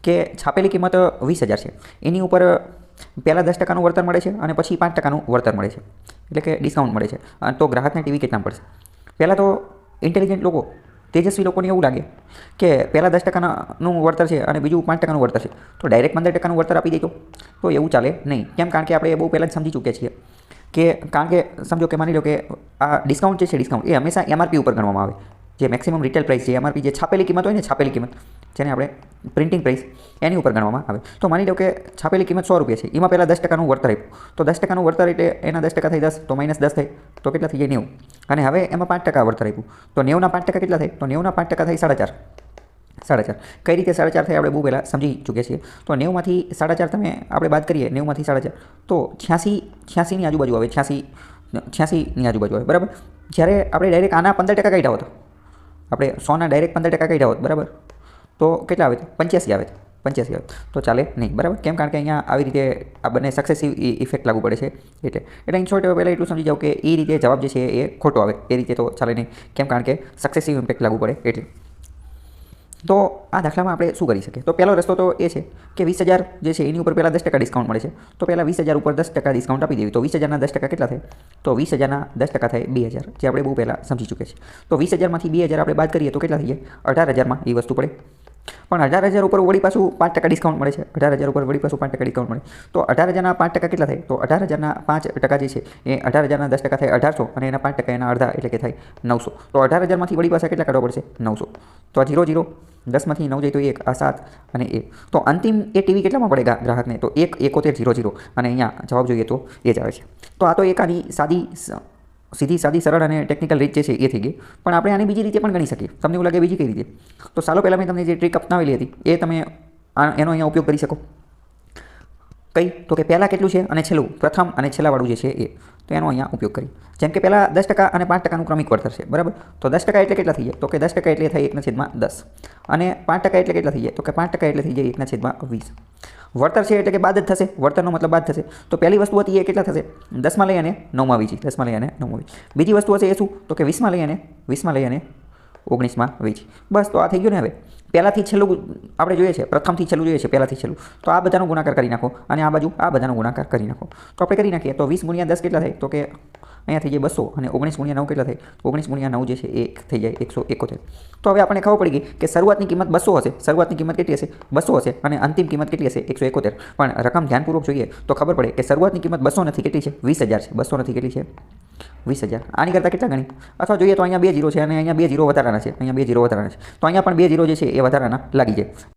કે છાપેલી કિંમત 20,000 છે, એની ઉપર પહેલાં 10% વળતર મળે છે અને પછી 5% વળતર મળે છે, એટલે કે ડિસ્કાઉન્ટ મળે છે. તો ગ્રાહકને ટીવી કેટલામાં પડશે? પહેલાં તો ઇન્ટેલિજન્ટ લોકો, તેજસ્વી લોકોને એવું લાગે કે પહેલાં 10%નું વળતર છે અને બીજું 5%નું વળતર છે, તો ડાયરેક્ટ 15% વળતર આપી દે તો એવું ચાલે નહીં. કેમ? કારણ કે આપણે બહુ પહેલાં જ સમજી ચૂક્યા છીએ કે કારણ કે સમજો કે માની લો કે આ ડિસ્કાઉન્ટ જે છે, ડિસ્કાઉન્ટ એ હંમેશા એમઆરપી ઉપર ગણવામાં આવે. જે મેક્સિમમ રિટેલ પ્રાઇસ છે, એમઆરપી જે છાપેલી કિંમત હોય ને, છાપેલી કિંમત જેને આપણે પ્રિન્ટિંગ પ્રાઇસ, એની ઉપર ગણવામાં આવે. તો માની લો કે છાપેલી કિંમત 100 રૂપિયા છે, એમાં પહેલાં 10%નું વળતર આપ્યું, તો 10%નું વળતર એટલે એના 10% થઈ 10, તો -10 થાય, તો કેટલા થઈ જાય? 90. અને હવે એમાં 5% વળતર આપ્યું, તો 90ના 5% કેટલા થાય? તો 90ના 5% થાય 4.5. 4.5 કઈ રીતે 4.5 થાય આપણે બહુ પહેલાં સમજી ચૂક્યા છીએ. તો 90માંથી 4.5 તમે આપણે બાદ કરીએ, 90માંથી 4.5 તો 86ની આજુબાજુ આવે, 86ની આજુબાજુ આવે, બરાબર. જ્યારે આપણે ડાયરેક્ટ આના 15% કાઢ્યા હોત, આપણે 100ના ડાયરેક્ટ 15% કાઢ્યા હોત, બરાબર, તો કેટલા આવે? 85 આવે. 85 આવે તો ચાલે નહીં, બરાબર. કેમ? કારણ કે અહીંયા આવી રીતે આ બંને સક્સેસિવ ઇફેક્ટ લાગુ પડે છે. એટલે ઇન શોર્ટ પહેલાં એટલું સમજી જાઓ કે એ રીતે જવાબ જે છે એ ખોટો આવે, એ રીતે તો ચાલે નહીં. કેમ? કારણ કે સક્સેસિવ ઇમ્પેક્ટ લાગુ પડે એટલે. તો આ દાખલામાં આપણે શું કરી શકીએ? તો પહેલો રસ્તો તો એ છે કે 20,000 જે છે એની ઉપર પહેલાં 10% ડિસ્કાઉન્ટ મળે છે, તો પહેલાં 20,000 ઉપર 10% ડિસ્કાઉન્ટ આપી દેવી. તો 20,000ના 10% કેટલા થાય? તો 20,000ના 10% થાય 2,000, જે આપણે બહુ પહેલાં સમજી ચૂક્યા છીએ. તો 20,000માંથી 2,000 આપણે બાદ કરીએ તો કેટલા થઈ જાય? 18,000માં એ વસ્તુ પડે. પણ 18,000 ઉપર વળી પાછું 5% ડિસ્કાઉન્ટ મળે છે. 18,000 ઉપર વળી પાછું 5% ડિસ્કાઉન્ટ મળે, તો 18,000ના 5% કેટલા થાય? તો 18,000ના 5% જે છે એ 18,000ના 10% થાય 1800, અને એના 5% એના અડધા એટલે કે થાય 900. તો 18,000માંથી વળી પાછા કેટલા કાઢવા પડશે? 900. તો આ 0 0, 10માંથી 9 જાય તો 1, આ 7 અને 1. તો અંતિમ એ ટીવી કેટલામાં પડે ગ્રાહકને? તો 171,000, અને અહીંયા જવાબ જોઈએ તો એ જ આવે છે. તો આ તો એક આની સીધી સરળ અને ટેકનિકલ રીત જે છે એ થઈ ગઈ. પણ આપણે આની બીજી રીતે પણ ગણી શકીએ. તમને એવું લાગે બીજી કઈ રીતે? તો ચાલો પહેલાં મેં તમને જે ટ્રીક અપનાવેલી હતી એ તમે એનો અહીંયા ઉપયોગ કરી શકો. કઈ? તો કે પહેલાં કેટલું છે અને છેલ્લું, પ્રથમ અને છેલ્લાવાળું જે છે એ, તો એનો અહીંયા ઉપયોગ કરી. જેમ કે પહેલાં 10% અને 5%નું ક્રમિક વળતર છે, બરાબર. તો 10% એટલે કેટલા થઈ જાય? તો કે 10% એટલે થાય 1/10, અને 5% એટલે કેટલા થઈ જાય? તો કે 5% એટલે થઈ જાય 1/20. વળતર છે એટલે કે બાદ જ થશે, વળતરનો મતલબ બાદ થશે. તો પહેલી વસ્તુ હતી એ કેટલા થશે? 10માં લઈ અને 9માં વેચી, 10માં લઈ અને 9માં વેચી. બીજી વસ્તુ હશે એ શું? તો કે 20માં લઈ અને 19માં વેચી. બસ, તો આ થઈ ગયું ને. હવે પહેલાંથી છેલ્લું આપણે જોઈએ છે, પ્રથમથી છેલ્લું જોઈએ છે, પહેલાંથી છેલ્લું. તો આ બધાનો ગુણાકાર કરી નાખો અને આ બાજુ આ બધાનો ગુણાકાર કરી નાખો. તો આપણે કરી નાખીએ તો 20 × 10 કેટલા થાય? તો કે અહીંયા થઈ જાય 200, અને 19 × 9 કેટલા થાય? 19 × 9 જે છે એ થઈ જાય 171. તો હવે આપણને ખબર પડી ગઈ કે શરૂઆતની કિંમત 200 હશે. શરૂઆતની કિંમત કેટલી હશે? 200 હશે, અને અંતિમ કિંમત કેટલી હશે? 171. પણ રકમ ધ્યાનપૂર્વક જોઈએ તો ખબર પડે કે શરૂઆતની કિંમત 200 નથી, કેટલી છે? 20,000 છે. 200 નથી, કેટલી છે? 20,000. આની કરતાં કેટલા ગણી? અથવા જોઈએ તો અહીંયા 2 0 છે અને અહીંયા 2 0 વધારાના છે, અહીંયા 2 0 વધારાના છે, તો અહીંયા પણ 2 0 જે છે એ વધારાના લાગી જાય.